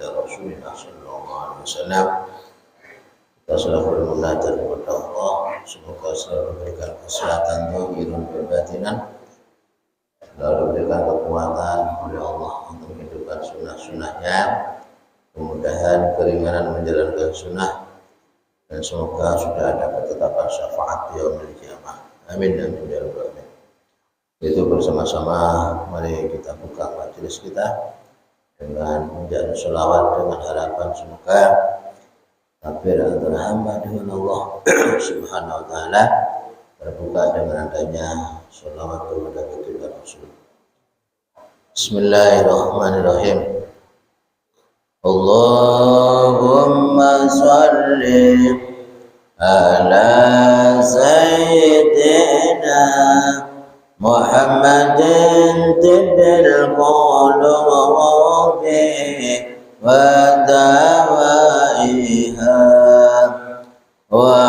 ila Rasulillah sallallahu alaihi wasallam. Kita selalu bermunajat kepada Allah, semoga selalu diberikan kesehatan zahirun wa batinan, selalu diberikan kekuatan oleh Allah untuk menghidupkan sunnah-sunnahnya, kemudahan, keringanan menjalankan sunnah, dan semoga sudah ada ketetapan syafaat di yaumil qiyamah. Amin amin ya rabbal alamin. Itu bersama-sama mari kita buka majelis kita dengan menjadi sholawat dengan harapan semoga takbir antara hamba dengan Allah Subhanahu wa taala terbuka dengan adanya sholawat kepada baginda Rasul. Bismillahirrahmanirrahim. Allahumma sholli ala sayyidina Muhammadin tibbil qulubi wa dawaiha wa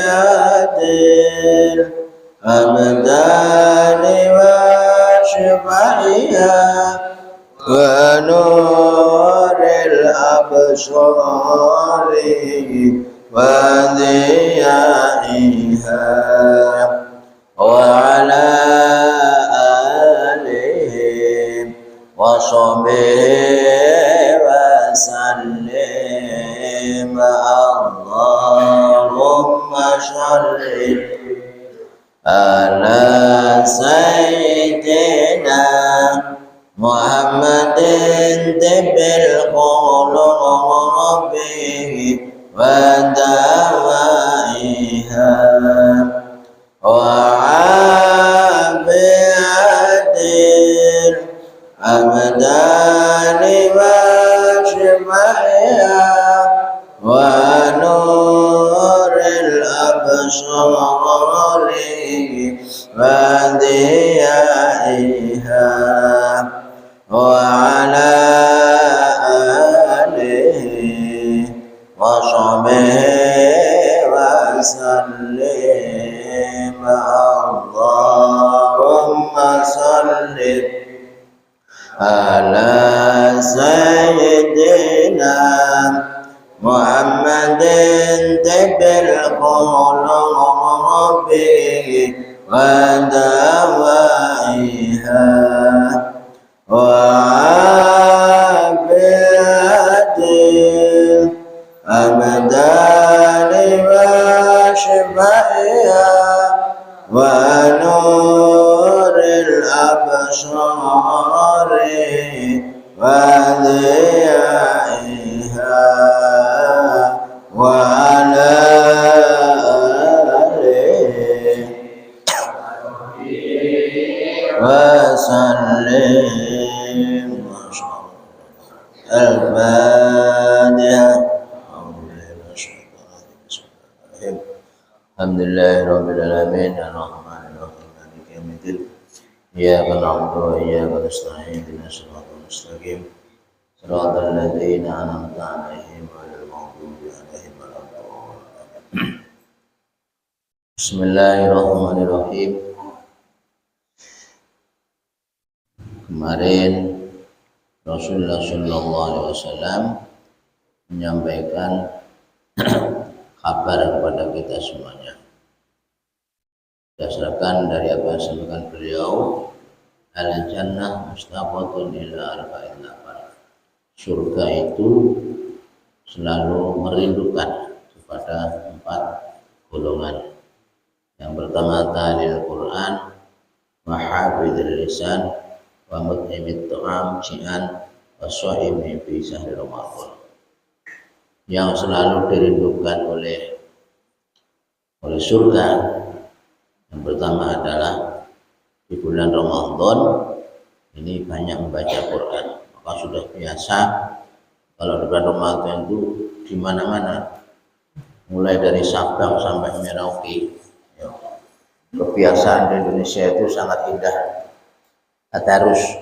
abiyadil abdani wa shifaiha wa nuril absari wa diyaiha wa ala alihi wa sahbihi wa sallim. Allahumma sholli ala sayyidina Muhammadin tibbil qulubi wa dawaiha وعابدين أبداني وشفعيا ونور الأبصار وضيائها وعلى آله وصحبه وسلم. Allahumma salli ala sayyidina Muhammadin tibbil qulubi wa dawaiha wa abiyadil abdani wa shifaiha wa nuril absari wa diyaiha wa ala alihi wa sallim. Al-Fatiha. Alhamdulillahirabbil alamin arrahmanir rahim maliki yaumiddin iyyaka na'budu wa iyyaka nasta'in ihdinas siratal mustaqim siratal ladzina an'amta 'alaihim ghairil maghdubi 'alaihim waladdallin. Bismillahirrahmanirrahim. Kemarin Rasulullah sallallahu alaihi wasallam menyampaikan kabar kepada kita semuanya berdasarkan dari apa yang disampaikan beliau, al-jannah mustaqatun ila arba'in nafar. Surga itu selalu merindukan kepada 4 golongan. Yang pertama talil Quran wa hafidhil lisan wa mut'imit ta'am ji'an wa shahimi fi sahri Ramadan. Yang selalu dirindukan oleh surga yang pertama adalah di bulan Ramadan ini banyak membaca Quran. Maka sudah biasa kalau di bulan Ramadan itu di mana-mana, mulai dari Sabang sampai Merauke. Kebiasaan di Indonesia itu sangat indah. Tadarus.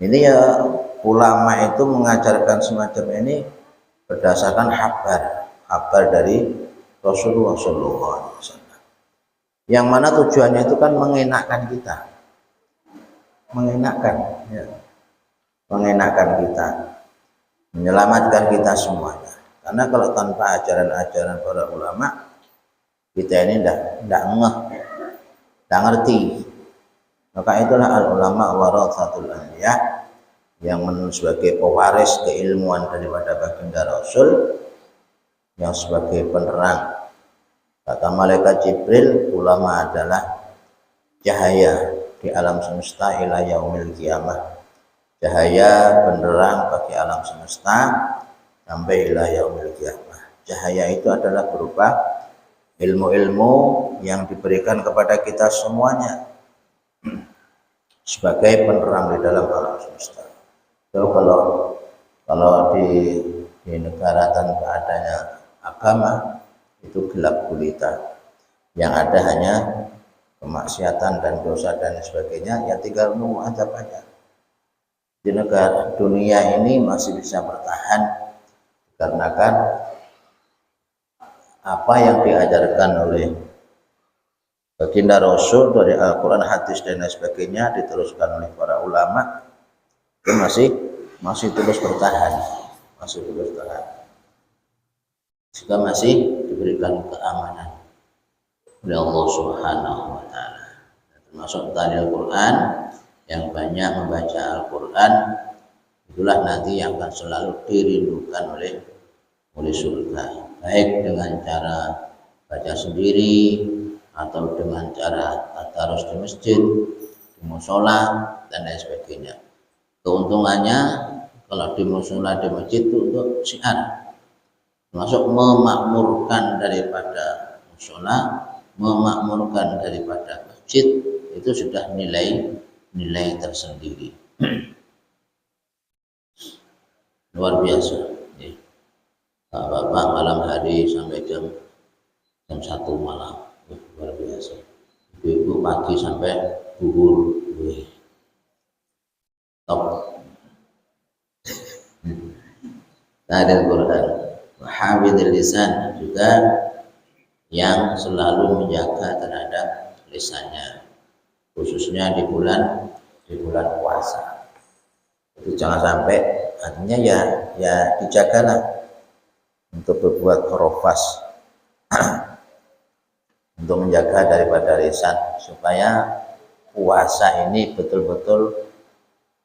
Ini ya ulama itu mengajarkan semacam ini berdasarkan kabar dari Rasulullah SAW. Yang mana tujuannya itu kan mengenakkan kita, mengenakkan. Ya. mengenakan kita, menyelamatkan kita semuanya. Karena kalau tanpa ajaran-ajaran para ulama, kita ini tidak ngeh, tidak ngerti. Maka itulah al-ulama waratsatul anbiya, yang sebagai pewaris keilmuan daripada baginda Rasul, yang sebagai penerang. Kata malaikat Jibril, ulama adalah cahaya di alam semesta ila yaumil qiyamah. Cahaya penerang bagi alam semesta sampai ila yaumil qiyamah. Cahaya itu adalah berupa ilmu-ilmu yang diberikan kepada kita semuanya sebagai penerang di dalam alam semesta. So, kalau di negara tanpa adanya agama, itu gelap gulita, yang ada hanya kemaksiatan dan dosa dan sebagainya, ya tinggal nunggu azab aja. Di negara dunia ini masih bisa bertahan dikarenakan apa yang diajarkan oleh baginda Rasul dari Al-Quran, hadis dan lain sebagainya, diteruskan oleh para ulama, itu masih terus bertahan, jika masih diberikan keamanan oleh Allah Subhanahu wa Ta'ala. Termasuk tadi Al-Quran, yang banyak membaca Al-Quran, itulah nanti yang akan selalu dirindukan oleh surga, baik dengan cara baca sendiri atau dengan cara tadarus di masjid, di musola dan lain sebagainya. Keuntungannya kalau di musola, di masjid itu untuk syiar, termasuk memakmurkan daripada musola, memakmurkan daripada masjid, itu sudah nilai tersendiri. Luar biasa. Bapak malam hari sampai jam 1 malam, luar biasa. Ibu pagi sampai zuhur, top. Tadi Al-Quran, hafidhil lisan, juga yang selalu menjaga terhadap lisannya, khususnya di bulan puasa. Itu jangan sampai, artinya ya dijagalah untuk berbuat rofas untuk menjaga daripada lisan, supaya puasa ini betul-betul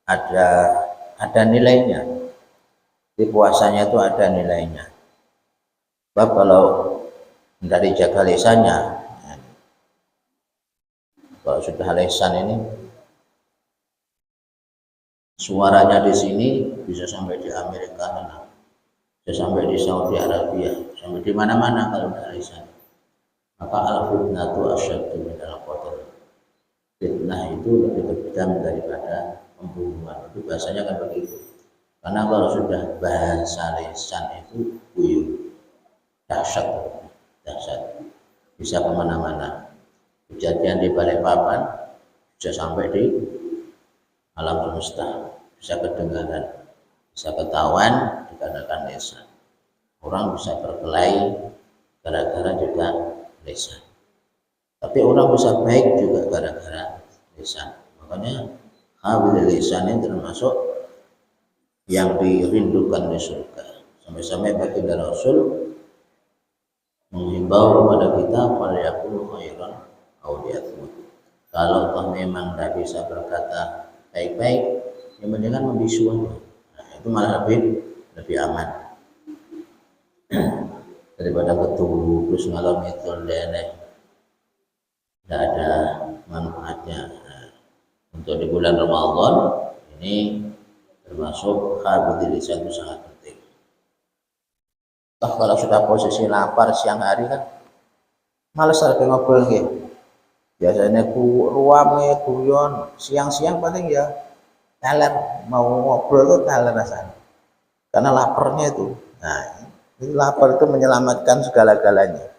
ada nilainya. Di puasanya itu ada nilainya. Sebab kalau tidak dijaga lisannya, kalau sudah lisan ini suaranya di sini bisa sampai di Amerika, bisa sampai di Saudi Arabia, sampai di mana-mana kalau tidak lisan. Maka al-fitnatu asyaddu minal qatl. Fitnah itu lebih kejam daripada pembunuhan. Itu bahasanya kan begitu. Karena kalau sudah bahasa lisan itu buyut, dahsyat, bisa kemana-mana. Kejadian di Balikpapan bisa sampai di alam semesta, bisa kedengaran, bisa ketahuan dikarenakan lisan. Orang bisa berkelahi gara-gara juga lisan. Tapi orang bisa baik juga gara-gara lisan. Makanya hafidhil lisan ini termasuk yang dirindukan di surga. Sampai-sampai baginda Rasul menghimbau kepada kita, falyaqul khairan aw liyasmut. Kalau toh memang tidak bisa berkata baik-baik, yang mendingan membisu aja. Nah, itu malah lebih aman daripada ketulu terus ngalami tolene, tidak ada manfaatnya. Nah, untuk di bulan Ramadan ini termasuk hafidhil lisan itu sangat penting. Kalau sudah posisi lapar siang hari kan males harus ngobrol gitu. Biasanya ruame guyon, siang-siang paling ya teler, mau ngobrol tuh teler rasanya karena laparnya itu. Nah, itu lapar itu menyelamatkan segala-galanya,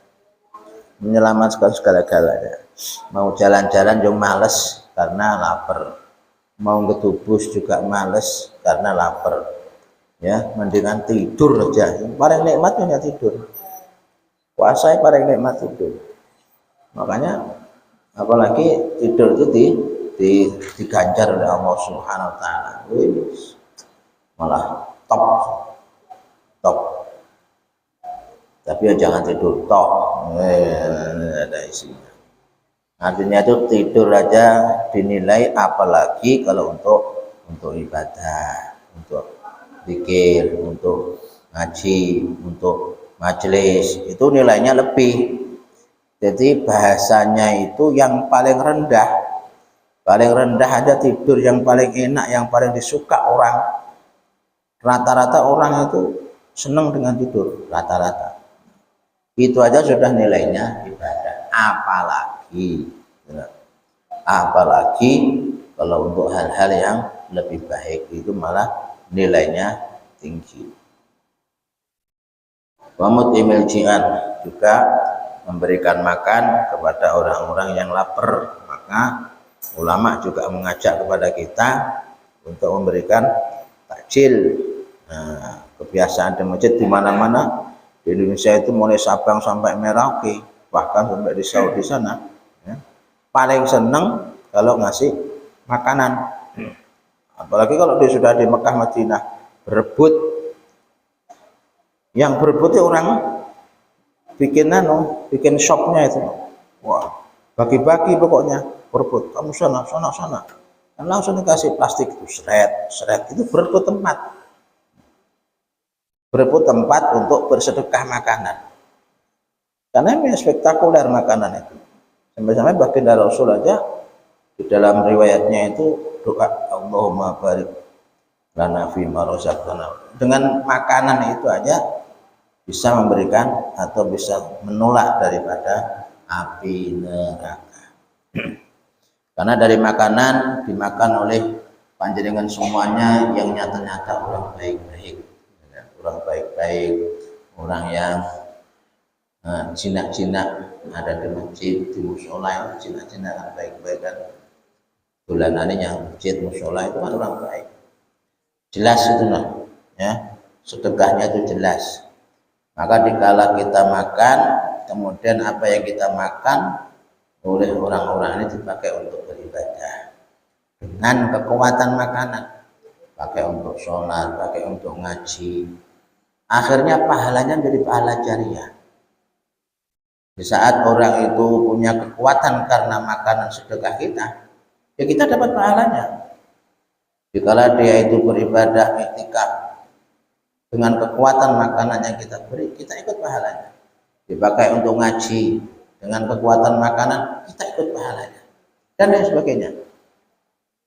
mau jalan-jalan juga males karena lapar, mau ketubus juga males karena lapar, ya mendingan tidur aja. Paling nikmatnya tidur, puasa paling nikmat tidur. Makanya apalagi tidur itu diganjar oleh Allah Subhanahu wa Ta'ala. malah top top. Tapi ya jangan tidur tok, ada isinya. Artinya itu tidur aja dinilai, apalagi kalau untuk ibadah, untuk zikir, untuk ngaji, untuk majelis, itu nilainya lebih. Jadi bahasanya itu yang paling rendah aja tidur yang paling enak, yang paling disuka orang. Rata-rata orang itu senang dengan tidur, rata-rata. Itu aja sudah nilainya ibadah, apalagi kalau untuk hal-hal yang lebih baik itu malah nilainya tinggi. Wa mut'imil ji'an, juga memberikan makan kepada orang-orang yang lapar. Maka ulama juga mengajak kepada kita untuk memberikan takjil. Nah, kebiasaan di masjid di mana-mana di Indonesia itu mulai Sabang sampai Merauke, bahkan sampai di Saudi sana, ya, paling seneng kalau ngasih makanan. Apalagi kalau dia sudah di Mekah Madinah, berebut. Yang berebut itu orang bikin shopnya itu, wah, bagi-bagi pokoknya, berebut, kamu sana. Dan langsung dikasih plastik itu, seret, itu berebut tempat untuk bersedekah makanan. Karena ini spektakuler makanan itu. Sampai-sampai baginda Rasul aja di dalam riwayatnya itu doa Allahumma barik lana fima razaqtana. Dengan makanan itu aja bisa memberikan atau bisa menolak daripada api neraka. Karena dari makanan dimakan oleh panjenengan semuanya yang nyata-nyata orang baik-baik. Orang baik-baik, orang yang jinak-jinak ada di masjid, di musola, jinak-jinak baik-baik kan. Bulanannya yang masjid musola itu kan orang baik. Jelas itu nah, ya, sedekahnya itu jelas. Maka dikala kita makan, kemudian apa yang kita makan oleh orang-orang ini dipakai untuk beribadah dengan kekuatan makanan, pakai untuk sholat, pakai untuk ngaji. Akhirnya pahalanya jadi pahala jariah. Di saat orang itu punya kekuatan karena makanan sedekah kita, ya kita dapat pahalanya. Jikalau dia itu beribadah iktikaf dengan kekuatan makanan yang kita beri, kita ikut pahalanya. Dipakai untuk ngaji dengan kekuatan makanan, kita ikut pahalanya, dan lain sebagainya.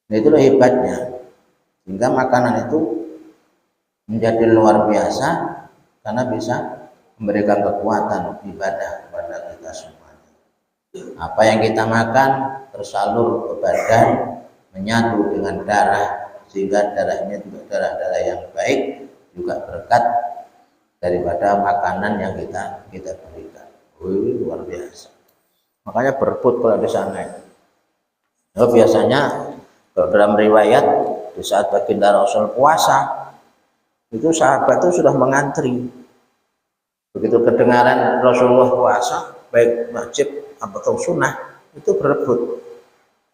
Nah, itulah hebatnya, sehingga makanan itu menjadi luar biasa karena bisa memberikan kekuatan ibadah kepada kita semuanya. Apa yang kita makan tersalur ke badan, menyatu dengan darah, sehingga darahnya juga darah-darah yang baik, juga berkat daripada makanan yang kita berikan. Luar biasa. Makanya berebut kalau di sana. Nah, biasanya kalau dalam riwayat di saat baginda Rasul puasa, itu sahabat itu sudah mengantri. Begitu kedengaran Rasulullah puasa, baik wajib atau sunnah, itu berebut.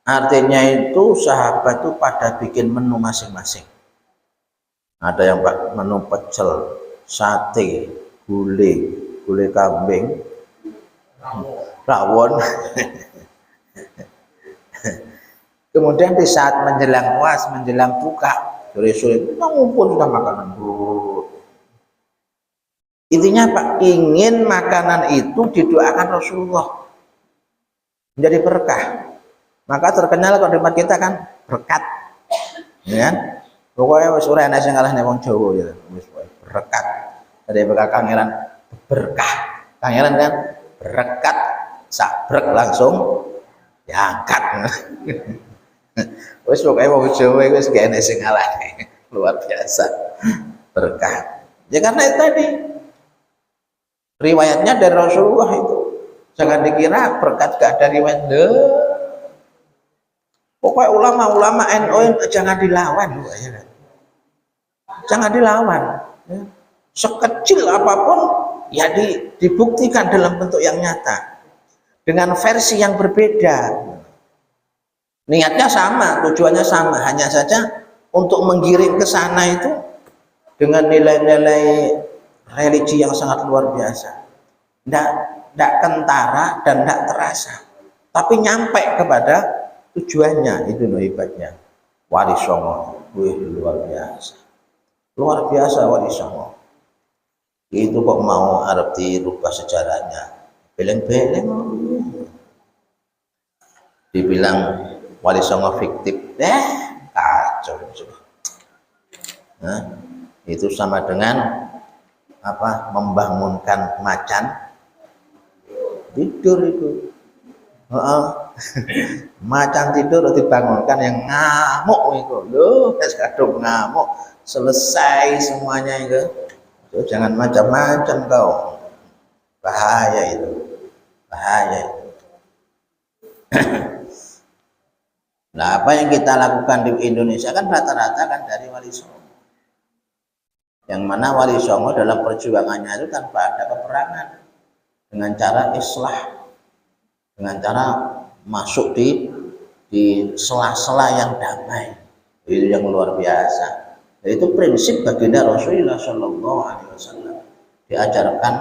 Artinya itu sahabat itu pada bikin menu masing-masing. Ada yang menu pecel, sate, gulai kambing, rawon. Kemudian di saat menjelang puas, menjelang buka, sore-sore itu ngumpul sudah makanan. Intinya Pak, ingin makanan itu didoakan Rasulullah menjadi berkah. Maka terkenal kalau di tempat kita kan berkat, ya kan? Pokoknya wis ora ana sing ngalahne wong Jawa ya, wis berkat. Dari berkah kangelan berkah. Kangelan kan berkat, sabrek langsung diangkat. Wis pokoke wong Jawa wis gak ana sing ngalahne. Luar biasa. Berkah. Ya karena itu tadi riwayatnya dari Rasulullah itu. Jangan dikira berkat gak ada riwayat. Pokoknya ulama-ulama NU jangan dilawan, ya. Jangan dilawan. Ya. Sekecil apapun ya dibuktikan dalam bentuk yang nyata dengan versi yang berbeda. Niatnya sama, tujuannya sama, hanya saja untuk menggiring ke sana itu dengan nilai-nilai religi yang sangat luar biasa. Tidak kentara dan tidak terasa, tapi nyampe kepada tujuannya. Itu hebatnya Wali Songo. Wih, luar biasa Wali Songo. Itu kok mau Arab dirubah sejarahnya, beleng-beleng dibilang Wali Songo fiktif, kacau. Nah, itu sama dengan apa, membangunkan macan tidur itu. Macan tidur dibangunkan yang ngamuk itu loh, kadung ngamuk, selesai semuanya itu. Jangan macam-macam kau, bahaya itu, bahaya itu. Nah, apa yang kita lakukan di Indonesia kan rata-rata kan dari Wali Songo, yang mana Wali Songo dalam perjuangannya itu tanpa ada peperangan, dengan cara islah, dengan cara masuk di sela-sela yang damai. Itu yang luar biasa. Itu prinsip baginda Rasulullah Shallallahu Alaihi Wasallam diajarkan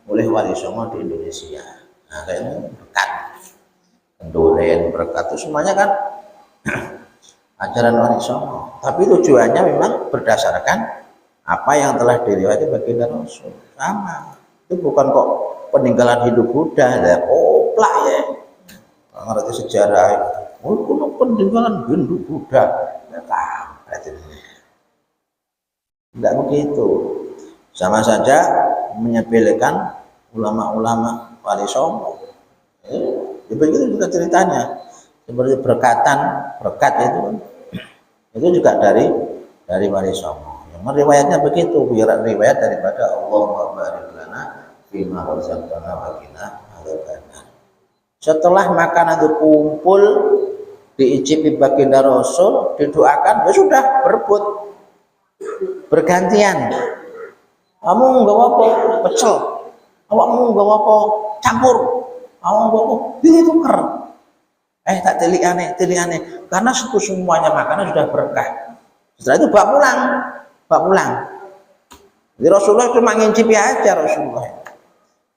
oleh Wali Songo di Indonesia. Nah, kayaknya dekat, Kenduren, berkat itu semuanya kan ajaran Wali Songo. Tapi tujuannya memang berdasarkan apa yang telah diriwayatkan baginda Rasul. Sama. Itu bukan kok peninggalan hidup Buddha, ya koplak ya. Ngerti sejarah. Oh, kuno peninggalan hidup Buddha. Ya kampret ini. Tidak begitu. Sama saja menyepelekan ulama-ulama Wali Songo. Begitu juga ceritanya. Seperti berkat itu juga dari Wali Songo. Yang riwayatnya begitu, riwayat daripada Allahumma barik lana fima razaqtana wa qina adzabannar. Setelah makanan itu kumpul, diicipi baginda Rasul, didoakan, ya sudah berebut, bergantian. Kamu nggak apa pecel, awakmu nggak apa campur, kamu nggak apa ditukar. Tak telik aneh, karena semuanya makanan sudah berkah. Setelah itu bawa pulang. Jadi Rasulullah cuma ngincipi aja Rasulullah.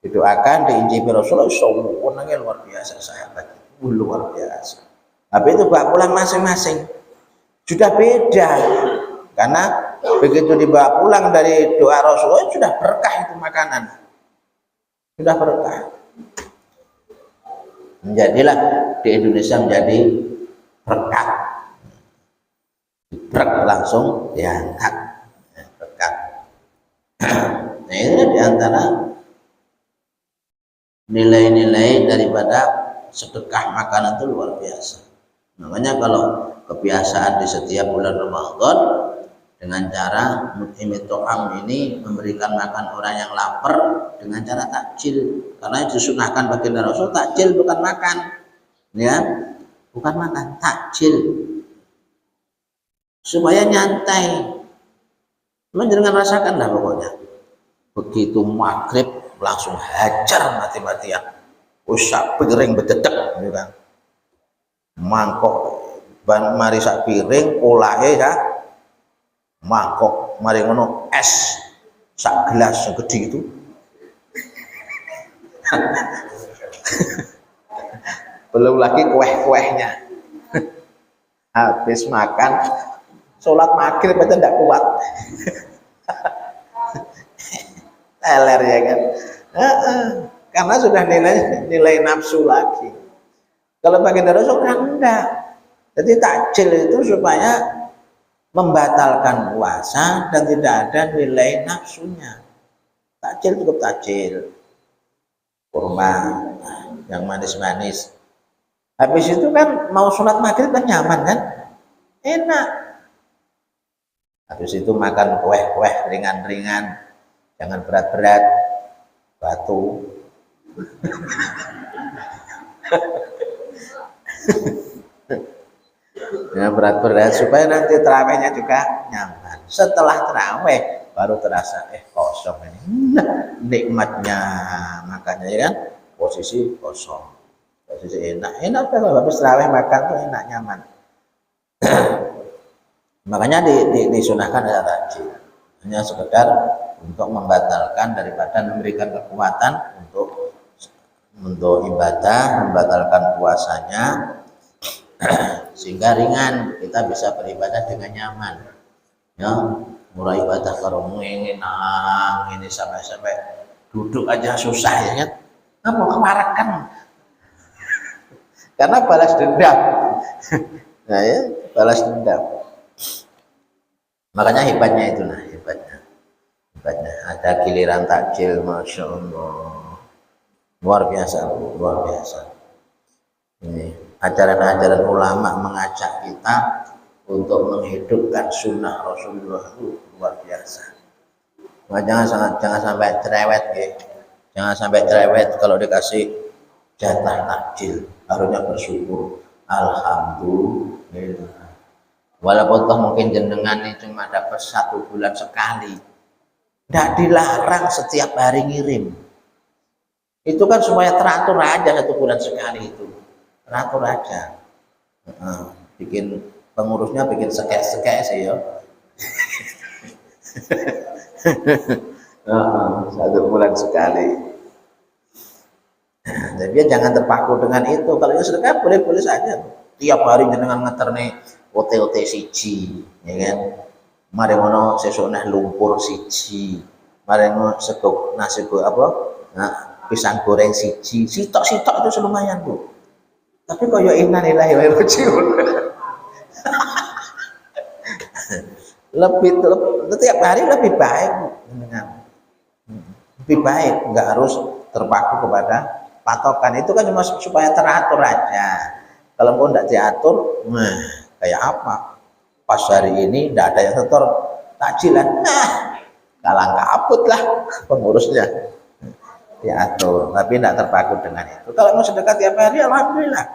Didoakan, diincipi Rasulullah, senangnya luar biasa sahabat, luar biasa. Tapi itu bawa pulang masing-masing. Sudah beda, karena begitu dibawa pulang dari doa Rasulullah sudah berkah itu makanan, sudah berkah. Menjadilah di Indonesia menjadi berkat, langsung diangkat berkat. Nah, ini diantara nilai-nilai daripada sedekah makanan itu luar biasa. Makanya kalau kebiasaan di setiap bulan Ramadan dengan cara mut'imit to'am ini, memberikan makan orang yang lapar dengan cara takjil, karena disunahkan baginda Rasul takjil bukan makan, ya, bukan makan, takjil supaya nyantai. Jangan rasakan lah pokoknya. Begitu maghrib langsung hajar mati-matian, usah piring bededek, gitu kan. Mangkok mari sak piring olahe ya, mangkok mari ngono es sak gelas segede itu. Belum lagi kueh-kuehnya. Habis makan sholat maghrib aja tidak kuat. Teler ya kan. Karena sudah nilai nafsu lagi. Kalau baginda Rasul kan enggak. Jadi takjil itu supaya membatalkan puasa dan tidak ada nilai nafsunya. Takjil cukup takjil, kurma yang manis-manis. Habis itu kan mau sholat maghrib kan nyaman kan, enak. Habis itu makan kue-kue ringan-ringan, jangan berat-berat, batu. Ya, berat-berat supaya nanti terawihnya juga nyaman. Setelah terawih baru terasa kosong ini. Nah, nikmatnya makanya ya kan, posisi kosong, posisi enak kalau habis terawih makan tuh enak, nyaman. Makanya disunahkan ada takjil. hanya sekedar untuk membatalkan daripada memberikan kekuatan untuk ibadah, membatalkan puasanya sehingga ringan kita bisa beribadah dengan nyaman. Ya, mulai ibadah karo ini sampai duduk aja susah ya kan? Apa kemarakan? Karena balas dendam. Nah ya, balas dendam. Makanya hebatnya itu, nah hebatnya ada giliran takjil, masya Allah, luar biasa, luar biasa. Ini ajaran-ajaran ulama mengajak kita untuk menghidupkan sunnah Rasulullah itu luar biasa. Nah, jangan sampai cerewet ya. Jangan sampai cerewet kalau dikasih jatah takjil, harusnya bersyukur. Alhamdulillah. Walaupun toh mungkin jenengan ini cuma dapat 1 bulan sekali, tidak dilarang setiap hari ngirim. Itu kan supaya teratur aja 1 bulan sekali itu, teratur aja. Bikin pengurusnya bikin sekek-sekek sih ya. 1 bulan sekali. Jadi jangan terpaku dengan itu. Kalau ya sedekah boleh-boleh saja. Tiap hari jenengan ngeterne OT siji, ya kan? Mari ngono sesuk neh lumpur siji. Mari ngono sego nasi apa? Nah, pisang goreng siji. Sitok-sitok itu lumayan, Bu. Tapi koyo innalillahi wa inna ilaihi raji'un. Lebih tiap hari lebih baik, lebih baik, nggak harus terpaku kepada patokan. Itu kan cuma supaya teratur aja. Kalau mau tidak diatur, kayak apa? Pas hari ini tidak ada yang setor takjilan, kalang kabut lah pengurusnya. Diatur, tapi tidak terpaku dengan itu. Kalau mau sedekah tiap hari, alhamdulillah.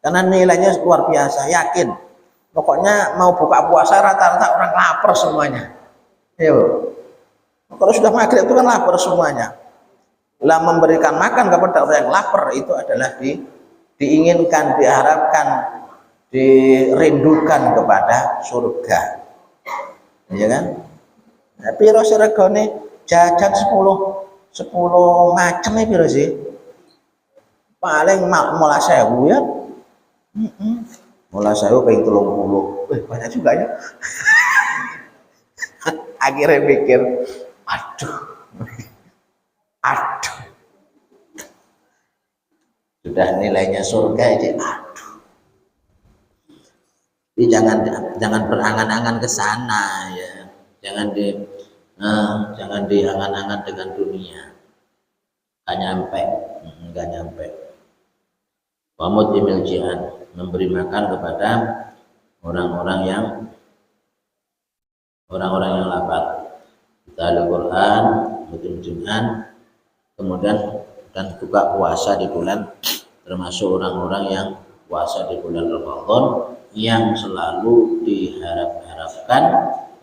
Karena nilainya luar biasa, yakin. Pokoknya mau buka puasa rata-rata orang lapar semuanya. Yo. Kalau sudah maghrib itu kan lapar semuanya. Lah memberikan makan kepada orang yang lapar itu adalah diinginkan, diharapkan, dirindukan kepada surga, ya kan? Tapi regane jajan 10 macam ya piro sih? Paling 10.000 ya. Mulai saya pengen 30, banyak juga ya. Akhirnya mikir, aduh, sudah nilainya surga aja, aduh. Jadi jangan berangan-angan ke sana ya, jangan diangan-angan dengan dunia, nggak nyampe. Wamut imil jihad, memberi makan kepada orang-orang yang lapar. Kita Al-Quran, musim-musiman, kemudian dan buka puasa di bulan, termasuk orang-orang yang puasa di bulan Ramadan yang selalu diharap-harapkan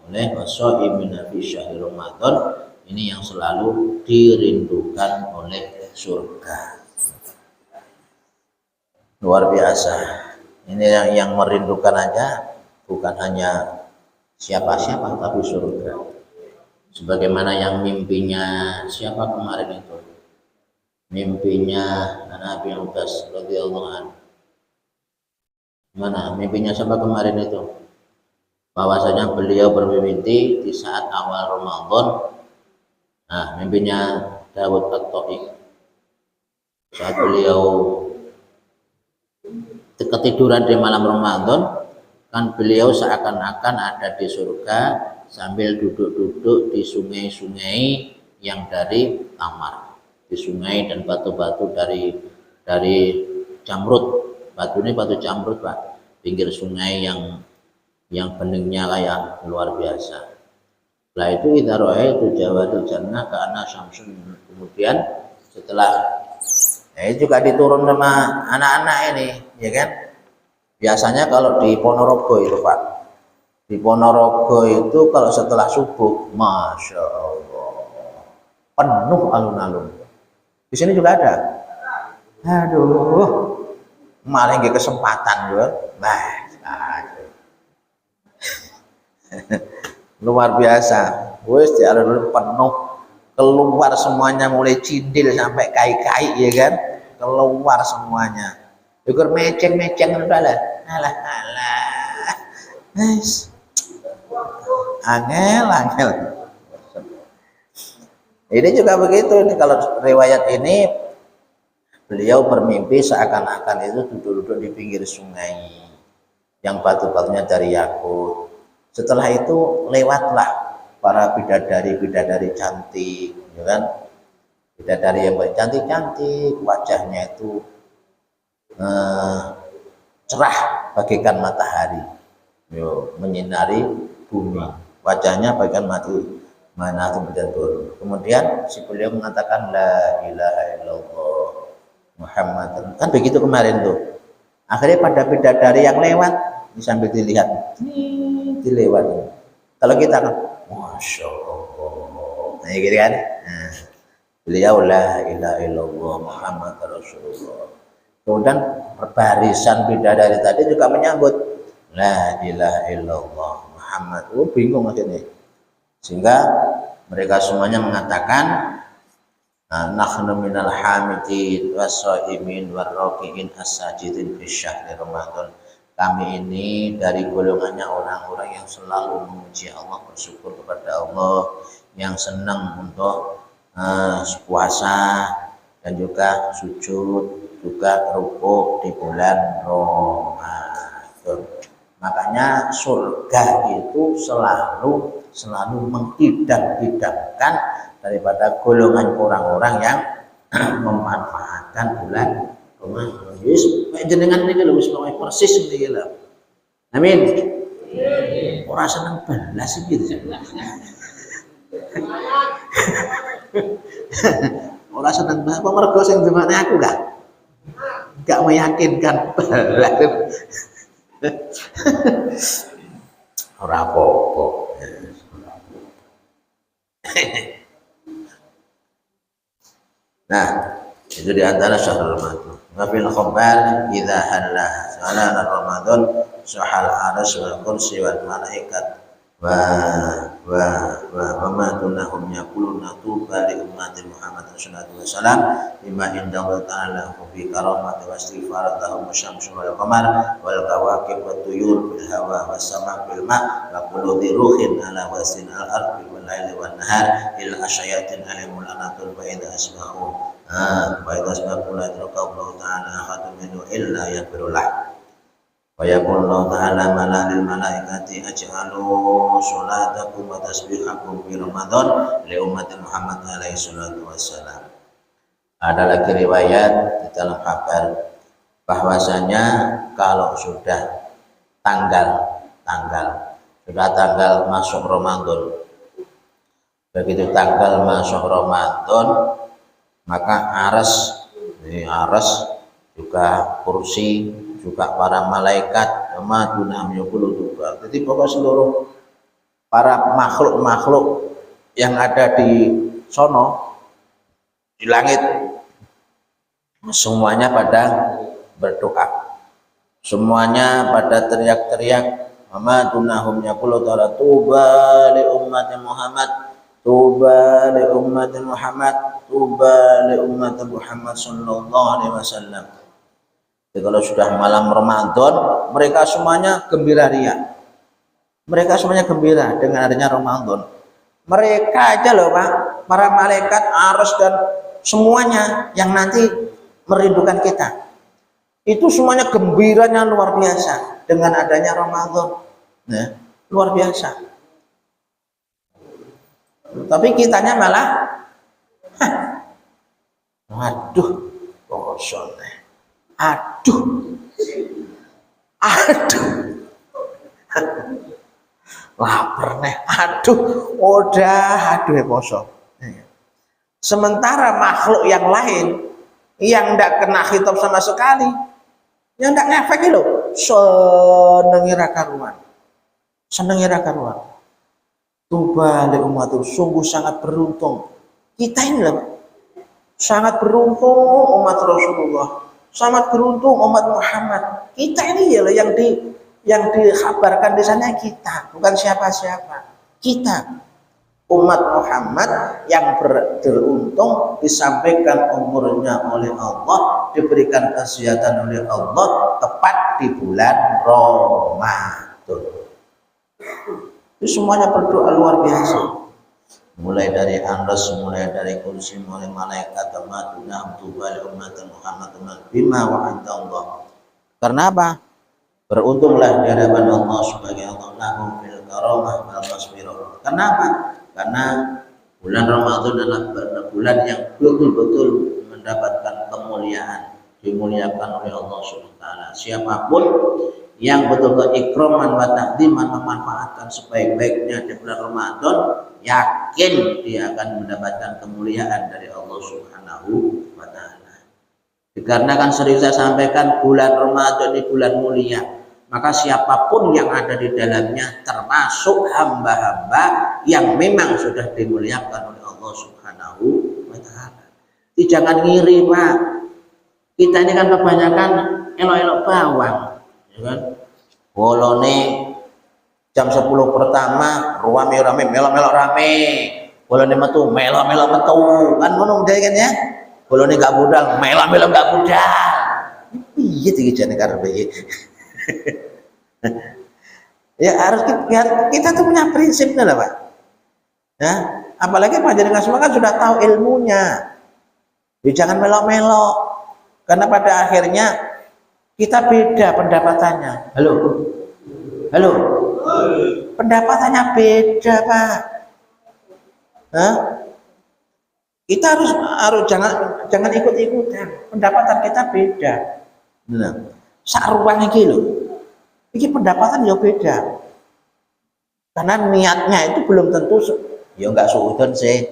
oleh wasaimin fi syahr Ramadan, ini yang selalu dirindukan oleh surga. Luar biasa. Ini yang merindukan aja bukan hanya siapa-siapa tapi surga. Sebagaimana yang mimpinya siapa kemarin itu? Mimpinya Nabi Abbas radhiyallahu anhu. Mana mimpinya siapa kemarin itu? Bahwasanya beliau bermimpi di saat awal Ramadan. Nah, mimpinya Dawud At-Ta'i. Saat beliau ketiduran di malam Ramadan, kan beliau seakan-akan ada di surga sambil duduk-duduk di sungai-sungai yang dari tamar, di sungai dan batu-batu dari jamrud. Batu ini batu jamrud, Pak, pinggir sungai yang beningnya kayak luar biasa. Setelah itu kita itu jawadul jannah karena syamsun. Kemudian setelah juga diturun sama anak-anak ini, ya kan? Biasanya kalau di Ponorogo itu, Pak, di Ponorogo itu kalau setelah subuh, masya Allah, penuh alun-alun. Di sini juga ada. Aduh, malah nggak kesempatan juga. Luar biasa. Wes di alun-alun penuh, keluar semuanya mulai cindil sampai kai-kai ya kan, keluar semuanya. Ukur meceng-meceng udah lah, alah, nice, angel. Ini juga begitu nih kalau riwayat ini beliau bermimpi seakan-akan itu duduk-duduk di pinggir sungai yang batu-batunya dari yakut. Setelah itu lewatlah para bidadari cantik, ya kan? Bidadari yang cantik-cantik, wajahnya itu cerah bagaikan matahari, menyinari bumi. Wajahnya bagaikan mana berjatuh. Kemudian si beliau mengatakan la ilaha illallah Muhammad. Kan begitu kemarin tuh. Akhirnya pada bidadari yang lewat sambil dilihat, dilewat. Kalau kita kan, masya Allah, nah, gitu kan. Nah, beliau la ilaha illallah Muhammad Rasulullah. Kemudian barisan bidadari tadi juga menyambut la ilaha illallah Muhammad. Oh bingung akhirnya. Sehingga mereka semuanya mengatakan nahnu minal hamidin wassaimin warraqiin as-sajidin fi syahri Ramadan. Kami ini dari golongannya orang-orang yang selalu memuji Allah, bersyukur kepada Allah, yang senang untuk puasa dan juga sujud, juga rukuk di bulan Ramadan. Makanya surga itu selalu mengidam-idamkan daripada golongan orang-orang yang memanfaatkan bulan Ramadan. Yes, jenengan niki lho wis persis niki lho. Amin. Ora seneng belas iki. Ora seneng belas apa mergo sing demane aku gak meyakinkan belas. Ora apa-apa. Nah, itu di antara syahrul Ramadan. Wa fil khabar idza halla salana Ramadan sahal arsy wal kursi wal malaikat wa ma tunahum yaquluna tuba li ummati Muhammad sallallahu alaihi wasallam bima indahu ta'ala fi karamati wa istighfar lahum syamsu wal qamar wal kawakib wat tuyur bil hawa was sama bil ma wa kullu ruhin ala wasin al ardi wal laili wan nahar il asyayatin alimul anatul wa idza asbahu wa idza asbahu la yaqulu ta'ala ahadun minhu illa yaqulullah wa yaqulu ta'ala malalil malaikati aj'alu sholatakum wa tasbihakum fi Ramadan li ummati Muhammad alaihi salatu wassalam. Ada lagi riwayat di dalam kabar bahwasanya kalau sudah tanggal masuk Ramadan, begitu tanggal masuk Ramadan maka aras juga kursi juga para malaikat jadi pokok seluruh para makhluk yang ada di sono di langit semuanya pada berdoa, semuanya pada teriak-teriak Muhammadunahum yaqulu ta'ala tuba li ummati Muhammad, tuba li ummati Muhammad, tuba li ummati Muhammad sallallahu alaihi wasallam. Jadi kalau sudah malam Ramadan mereka semuanya gembira ria, mereka semuanya gembira dengan adanya Ramadan. Mereka aja loh Pak, para malaikat arsy dan semuanya yang nanti merindukan kita itu semuanya gembiranya luar biasa dengan adanya Ramadan, nah, luar biasa. Tapi kitanya malah waduh kosong, aduh lapar nih, aduh poso. Sementara makhluk yang lain yang tidak kena khitab sama sekali, yang tidak ngefek itu senengi rakaruan. Tuba li ummati, sungguh sangat beruntung kita ini lah, sangat beruntung umat Rasulullah, sangat beruntung umat Muhammad. Kita ini ya yang dikabarkan di sana kita, bukan siapa-siapa. Kita umat Muhammad yang beruntung disampaikan umurnya oleh Allah, diberikan kesehatan oleh Allah tepat di bulan Ramadan. Itu semuanya berdoa luar biasa. Mulai dari Anas, mulai dari kursi, mulai malaikat, amatuna, tubal umat Muhammad bima wa anta Allah. Karena apa? Beruntunglah di hadapan Allah sebagai Allah lahum fil karamah wal masfirah. Kenapa? Karena bulan Ramadan adalah bulan yang betul-betul mendapatkan kemuliaan, dimuliakan oleh Allah Subhanahu wa taala. Siapapun yang betul-betul ikraman wa takdiman memanfaatkan sebaik-baiknya di bulan Ramadan, yakin dia akan mendapatkan kemuliaan dari Allah Subhanahu wa taala. Dikarenakan sering saya sampaikan bulan Ramadan ini bulan mulia, maka siapapun yang ada di dalamnya termasuk hamba-hamba yang memang sudah dimuliakan oleh Allah Subhanahu wa taala. Jangan ngiri, Pak. Kita ini kan kebanyakan elok-elok bawang, ya kan? Bolone jam 10 pertama rame-rame melok-melok rame. Bolone metu melok-melok metu. Kan ngono kan ya? Bolone gak budal, melok-melok gak budal. Piye iki jane karepe iki? Ya harus kita tuh punya prinsipnya lah, Pak. Ya, apalagi panjenengan semua kan sudah tahu ilmunya. Ya, jangan melok-melok, karena pada akhirnya kita beda pendapatannya. Halo, pendapatannya beda, Pak. Hah? Kita harus jangan ikut-ikutan. Pendapatan kita beda. Nah, sak ruang iki lho. Iki pendapatan ya beda. Karena niatnya itu belum tentu ya enggak suudon sih.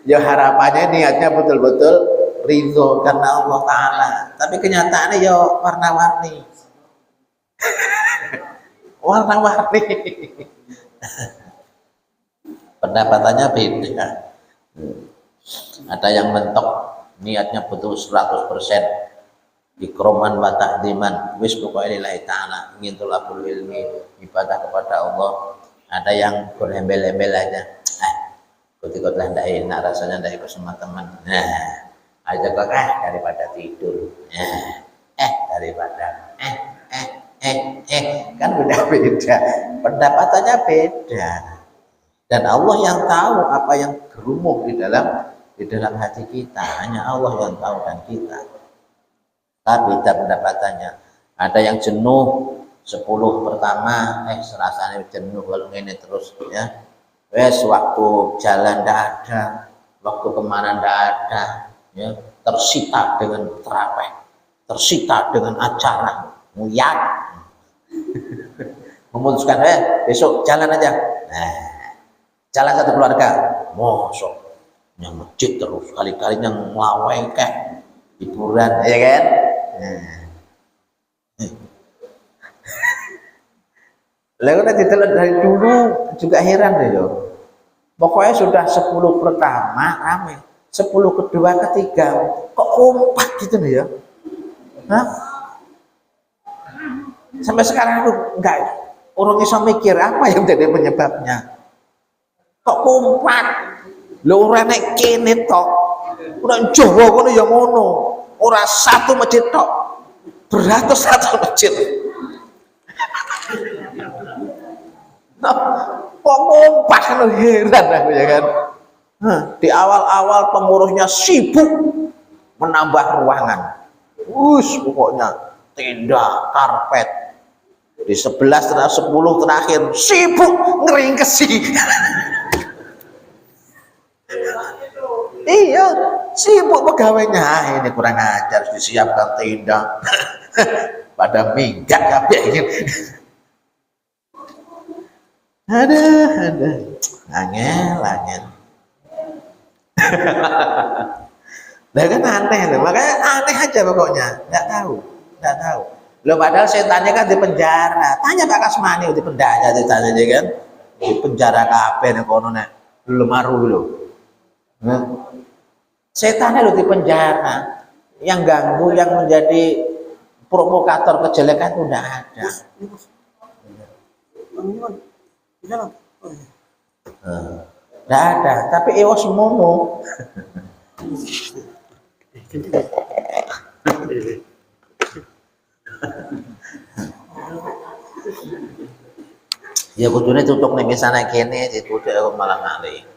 Ya harapannya niatnya betul-betul ridho karena Allah Ta'ala, tapi kenyataannya ya warna-warni. Warna-warni. Pendapatannya beda. Ada yang mentok niatnya betul 100% ikroman wa ta'diman wis pokoknya lillahi ta'ala, ingin tulabul ilmi, ibadah kepada Allah. Ada yang berembel-embel aja, ikut-ikut lah ndak enak rasanya, ndak ikut sama teman. Nah, aja kok daripada tidur. Daripada kan beda-beda. Pendapatannya beda. Dan Allah yang tahu apa yang gerumuh di dalam hati kita. Hanya Allah yang tahu dan kita. Tapi beda pendapatannya. Ada yang jenuh 10 pertama, serasanya jenuh kalau ini terus ya. Wes waktu jalan ndak ada, waktu kemana ndak ada, ya tersita dengan terawih, tersita dengan acara, nguyat. Memutuskan besok jalan aja. Nah, jalan satu keluarga, mosok yang masjid terus, kali-kali yang ngelawai kayak hiburan, ya kan? Lalu nanti dari dulu juga heran deh yo. Pokoknya sudah 10 pertama rame, 10 kedua ketiga kok kompak gitu nih ya. Hah? Sampai sekarang aku enggak orang iso mikir apa yang jadi penyebabnya. Kok kompak? Lho ora nek kene tok. Ora Jawa kono ya ngono. Ora satu masjid tok. Beratus-ratus masjid. Kok kompak kan heran aku ya kan. Di awal-awal pengurusnya sibuk menambah ruangan. Pokoknya tenda, karpet. Di 11 10 terakhir sibuk ngeringkesi. Iya, sibuk pegawainya. Ini kurang ajar, disiapkan tenda. Pada minggat kabeh ingin. Ada. Angel. Nah kan aneh loh, makanya aneh aja pokoknya, nggak tahu. Loh padahal setannya kan di penjara. Tanya Pak Kasmani di penjara, ditanya aja kan, di penjara kabeh nek kono nek belum maru lho. Setannya lo di penjara, yang ganggu, yang menjadi provokator kejelekan itu tidak ada. Nggak ada, tapi ewa semono. Ya kudune tutuk ning sana kene ditutuk kok malah ngalih.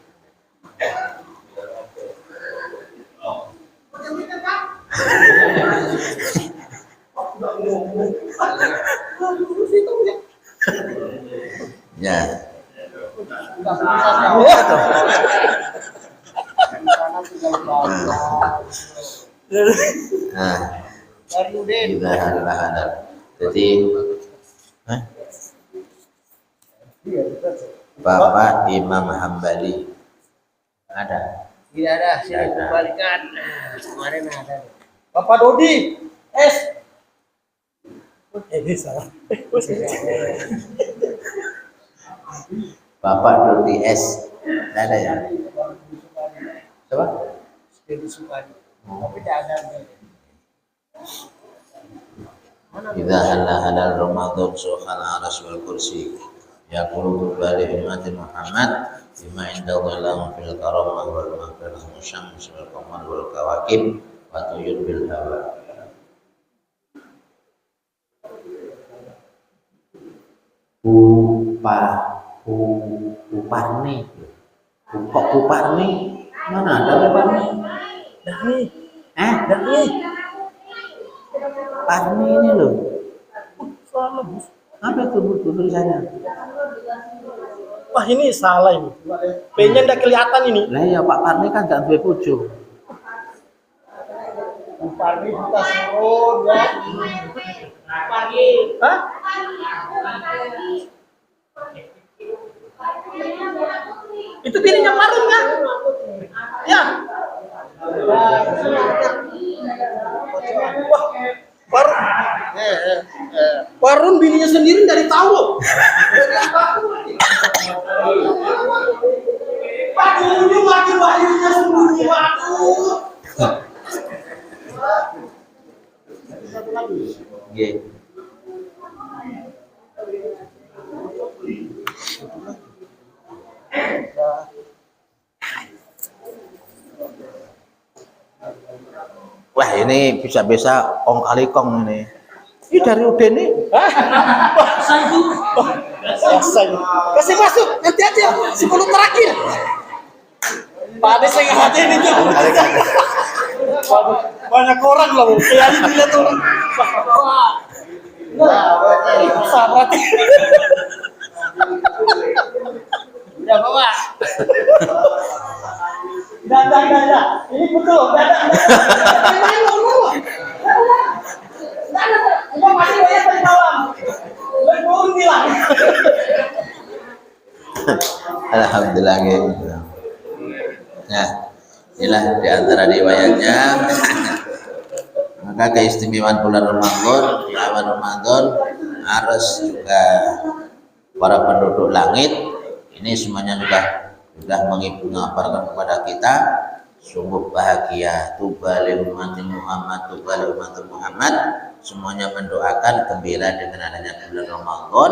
Ya. Nah, kita ada. Jadi, Bapak Imam Hambali ada? Tidak ada, saya kembalikan. Kemarin ada. Bapak Dodi, ini salah. Bapak Dodi S, tidak ada ya? Coba? Tapi tidak ada. Idza halal Ramadan suhal aras wal kursi yaqulu bali ummati Muhammad bima indallahu fil karamah wal maghfirah musyams wal qamar wal kawakib wa tuyur bil hawa. Puparni Puparni mana ada Puparni? Dahni Parni ini loh. Apa itu tulisannya? Wah ini salah ini. P-nya tidak kelihatan ini. Lah ya Pak Parni kan gak duwe bojo. Parni kita suruh ya. Parni. Hah? Itu pilihnya Parun kan? Ya. Wah, Parun bininya sendiri dari tahu loh. Aduh, mati bayinya sembunyi, aduh. Nggih. Wah ini bisa-bisa ong kali kong ini. Ini dari Uden nih. Kasih masuk, nanti aja 10 terakhir. Pak Ades lagi hati ini tuh. Banyak orang loh, kayak ini lihat orang. Sahabat. Udah bawa. Dah. Ini betul, dah. Ini masih banyak di dalam. Belum bilang. Alhamdulillah gitu. Nah, inilah di antara riwayatnya. Maka keistimewaan bulan Ramadan, di awal Ramadan harus juga para penduduk langit ini semuanya sudah mengabarkan kepada kita sungguh bahagia tubalil umat Muhammad semuanya mendoakan gembira dengan adanya bulan Ramadan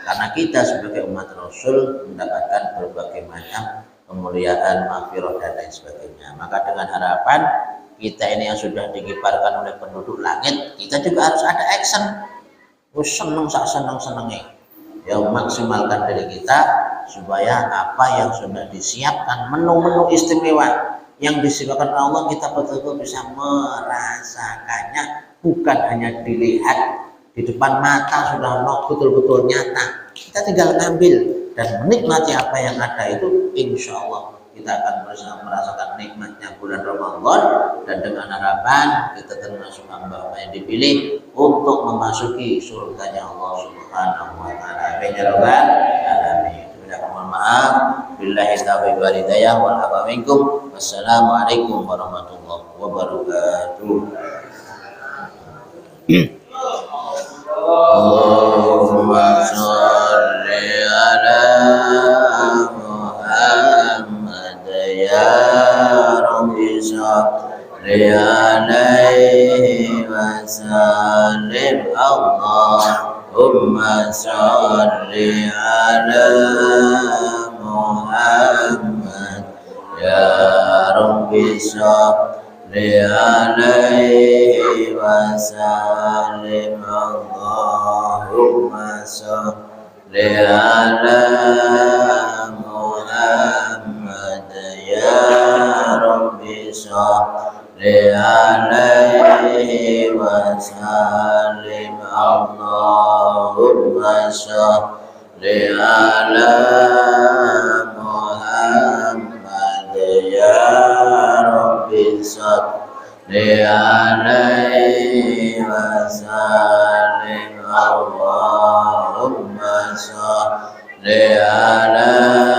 karena kita sebagai umat Rasul mendapatkan berbagai macam kemuliaan, maghfirah dan lain sebagainya. Maka dengan harapan kita ini yang sudah dikibarkan oleh penduduk langit, kita juga harus ada action. Seneng-senengnya ya maksimalkan diri kita supaya apa yang sudah disiapkan menu-menu istimewa yang disediakan Allah kita betul-betul bisa merasakannya, bukan hanya dilihat di depan mata sudah betul-betul nyata. Kita tinggal ngambil dan menikmati apa yang ada itu, insya Allah kita akan merasakan nikmatnya bulan Ramadan dan dengan harapan kita termasuk hamba yang dipilih untuk memasuki surganya Allah Subhanahu wa taala. Amin ya rabbal alamin. Mohon maaf. Billahi taufiq wal hidayah wal afa minkum. Wassalamualaikum warahmatullahi wabarakatuh. Allahumma sholli ala Muhammad ya Rabbi sholli alaihi wa sallim Allahumma وصل على محمد يا ربي صل عليه وسلم اللهم صل على محمد يا ربي صل عليه وسلم اللهم صل على محمد يا ربي صل عليه وسلم اللهم صل على